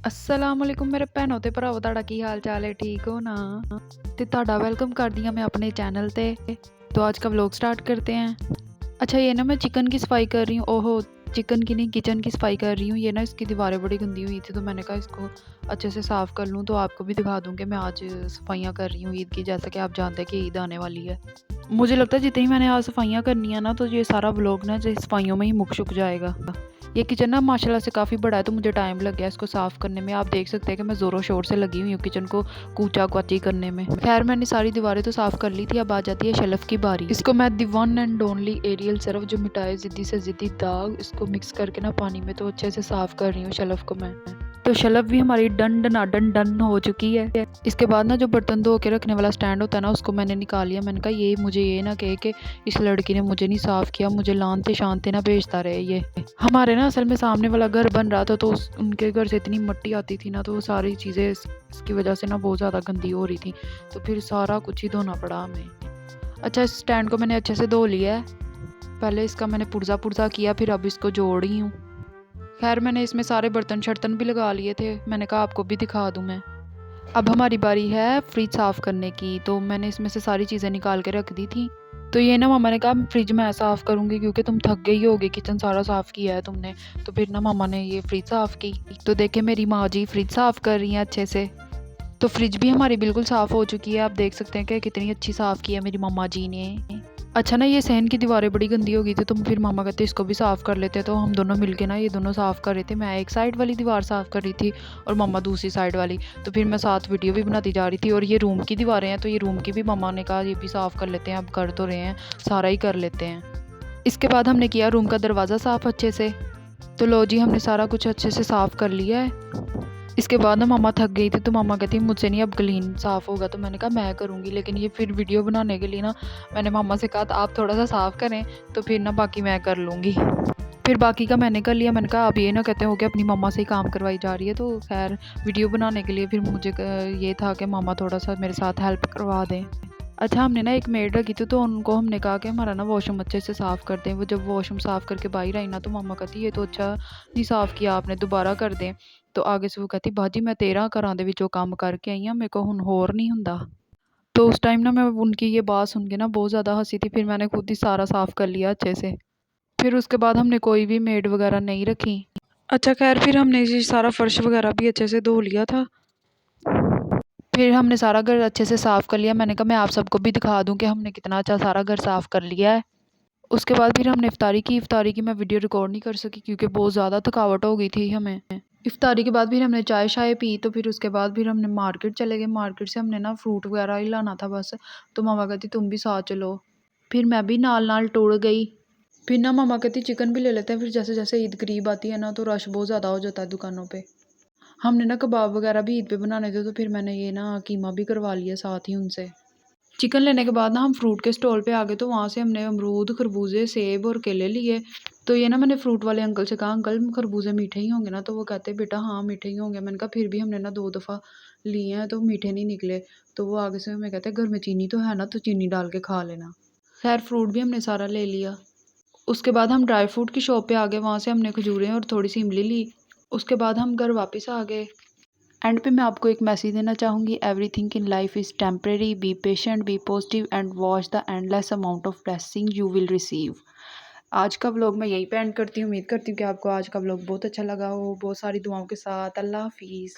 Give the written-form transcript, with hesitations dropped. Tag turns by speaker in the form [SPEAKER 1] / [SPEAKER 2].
[SPEAKER 1] अस्सलामुअलैकुम मेरे भैनों ते भरावो, ਤੁਹਾਡਾ ਕੀ ਹਾਲ ਚਾਲ ਹੈ? ਠੀਕ हो ना? ਤੇ ਤੁਹਾਡਾ वेलकम कर दिया मैं अपने चैनल पे। तो आज का व्लॉग स्टार्ट करते हैं। अच्छा, ये ना मैं चिकन की सफाई कर रही हूँ। ओहो, चिकन की नहीं, किचन की सफाई कर रही हूँ। ये ना इसकी दीवारें बड़ी गंदी हुई थी, तो मैंने कहा इसको अच्छे से साफ़ कर लूँ, तो आपको भी दिखा दूँ कि मैं आज सफाइयाँ कर रही हूँ ईद की। जैसा कि आप जानते हैं कि ईद आने वाली है। मुझे लगता है जितनी मैंने आज सफाइयाँ करनी है ना, तो ये सारा व्लॉग ना जो सफाइयों में ही मुक शुक जाएगा। ये किचन ना माशाल्लाह से काफ़ी बड़ा है, तो मुझे टाइम लग गया इसको साफ़ करने में। आप देख सकते हैं कि मैं ज़ोरों शोर से लगी हुई हूँ किचन को कूचा क्वाची करने में। खैर, मैंने सारी दीवारें तो साफ़ कर ली थी। अब आ जाती है शेल्फ की बारी। इसको मैं the one and only Ariel Surf जो मिटाए ज़िद्दी से ज़िद्दी दाग, इसको मिक्स करके ना पानी में तो अच्छे से साफ़ कर रही हूँ शेल्फ को मैं। तो शेल्फ भी हमारी डन डनाडन डन हो चुकी है। इसके बाद ना जो बर्तन धो के रखने वाला स्टैंड होता है ना, उसको मैंने निकाल लिया। मैंने कहा ये मुझे ये ना कहे कि इस लड़की ने मुझे नहीं साफ़ किया, मुझे लानते शानते ना भेजता रहे। ये हमारे ना असल में सामने वाला घर बन रहा था, तो उनके घर से इतनी मिट्टी आती थी ना, तो वो सारी चीज़ें इसकी वजह से ना बहुत ज़्यादा गंदी हो रही थी, तो फिर सारा कुछ ही धोना पड़ा हमें। अच्छा, इस स्टैंड को मैंने अच्छे से धो लिया है। पहले इसका मैंने पुर्जा पुर्जा किया, फिर अब इसको जोड़ रही हूँ। खैर, मैंने इसमें सारे बर्तन शर्तन भी लगा लिए थे। मैंने कहा आपको भी दिखा दूँ मैं। अब हमारी बारी है फ्रिज साफ़ करने की, तो मैंने इसमें से सारी चीज़ें निकाल के रख दी थी। तो ये ना मामा ने कहा फ्रिज मैं साफ़ करूँगी, क्योंकि तुम थक गई होगी, किचन सारा साफ़ किया है तुमने। तो फिर ना मामा ने ये फ्रिज साफ़ की। तो देखे मेरी माँ जी फ्रिज साफ़ कर रही हैं अच्छे से। तो फ्रिज भी हमारी बिल्कुल साफ़ हो चुकी है। आप देख सकते हैं कि कितनी अच्छी साफ़ की है मेरी मम्मा जी ने। अच्छा ना, ये सहन की दीवारें बड़ी गंदी हो गई थी, तो फिर मामा कहते इसको भी साफ़ कर लेते। तो हम दोनों मिलके ना ये दोनों साफ़ कर रहे थे। मैं एक साइड वाली दीवार साफ़ कर रही थी और मम्मा दूसरी साइड वाली। तो फिर मैं साथ वीडियो भी बनाती जा रही थी। और ये रूम की दीवारें हैं, तो ये रूम की भी मम्मा ने कहा ये भी साफ़ कर लेते हैं, अब कर तो रहे हैं, सारा ही कर लेते हैं। इसके बाद हमने किया रूम का दरवाज़ा साफ़ अच्छे से। तो लो जी, हमने सारा कुछ अच्छे से साफ़ कर लिया है। इसके बाद ना मामा थक गई थी, तो मामा कहती मुझसे नहीं अब क्लीन साफ़ होगा। तो मैंने कहा मैं करूँगी, लेकिन ये फिर वीडियो बनाने के लिए ना मैंने मामा से कहा आप थोड़ा सा साफ़ करें, तो फिर ना बाकी मैं कर लूँगी। फिर बाकी का मैंने कर लिया। मैंने कहा अब ये ना कहते हो कि अपनी मम्मा से ही काम करवाई जा रही है। तो खैर, वीडियो बनाने के लिए फिर मुझे ये था कि मामा थोड़ा सा मेरे साथ हेल्प करवा दें। अच्छा, हमने ना एक मेड रखी थी, तो उनको हमने कहा कि हमारा ना वॉशरूम अच्छे से साफ़ कर दें। वो जब वॉशरूम साफ़ करके बाहर आई ना, तो मम्मा कहती ये तो अच्छा नहीं साफ़ किया आपने, दोबारा कर दें। तो आगे से वो कहती बाजी मैं 13 घरां दे विचों काम करके आई हाँ, मेरे को हुण होर नहीं हुंदा। तो उस टाइम ना मैं उनकी ये बात सुन के ना बहुत ज़्यादा हंसी थी। फिर मैंने खुद ही सारा साफ़ कर लिया अच्छे से। फिर उसके बाद हमने कोई भी मेड वगैरह नहीं रखी। अच्छा खैर, फिर हमने ये सारा फर्श वगैरह भी अच्छे से धो लिया था। फिर हमने सारा घर अच्छे से साफ़ कर लिया। मैंने कहा मैं आप सबको भी दिखा दूँ कि हमने कितना अच्छा सारा घर साफ़ कर लिया है। उसके बाद फिर हमने इफ्तारी की मैं वीडियो रिकॉर्ड नहीं कर सकी, क्योंकि बहुत ज़्यादा थकावट हो गई थी हमें। इफ्तारी के बाद फिर हमने चाय शाय पी। तो फिर उसके बाद फिर हमने मार्केट चले गए। मार्केट से हमने ना फ्रूट वगैरह ही लाना था बस। तो मामा कहती तुम भी साथ चलो। फिर मैं भी नाल नाल टुर गई। फिर ना मामा कहती चिकन भी ले लेते हैं। फिर जैसे जैसे ईद करीब आती है ना, तो रश बहुत ज़्यादा हो जाता है दुकानों पे। हमने ना कबाब वगैरह भी ईद पे बनाने थे, तो फिर मैंने ये ना कीमा भी करवा लिया साथ ही उनसे। चिकन लेने के बाद ना हम फ्रूट के स्टॉल पे आ गए। तो वहाँ से हमने अमरूद, खरबूजे, सेब और केले लिए। तो ये ना मैंने फ्रूट वाले अंकल से कहा अंकल खरबूजे मीठे ही होंगे ना? तो वो कहते बेटा हाँ मीठे ही होंगे। मैंने कहा फिर भी हमने ना 2 दफ़ा लिए हैं, तो मीठे नहीं निकले। तो वो आगे से हमें कहते घर में चीनी तो है ना, तो चीनी डाल के खा लेना। खैर, फ्रूट भी हमने सारा ले लिया। उसके बाद हम ड्राई फ्रूट की शॉप पे आ गए। वहाँ से हमने खजूरें और थोड़ी सी इमली ली। उसके बाद हम घर वापस आ गए। एंड पे मैं आपको एक मैसेज देना चाहूँगी, everything in life is temporary, be patient, be positive and watch the endless amount of blessing you will receive. आज का व्लॉग मैं यहीं पे एंड करती हूँ। उम्मीद करती हूँ कि आपको आज का व्लॉग बहुत अच्छा लगा हो। बहुत सारी दुआओं के साथ। अल्लाह हाफिज़।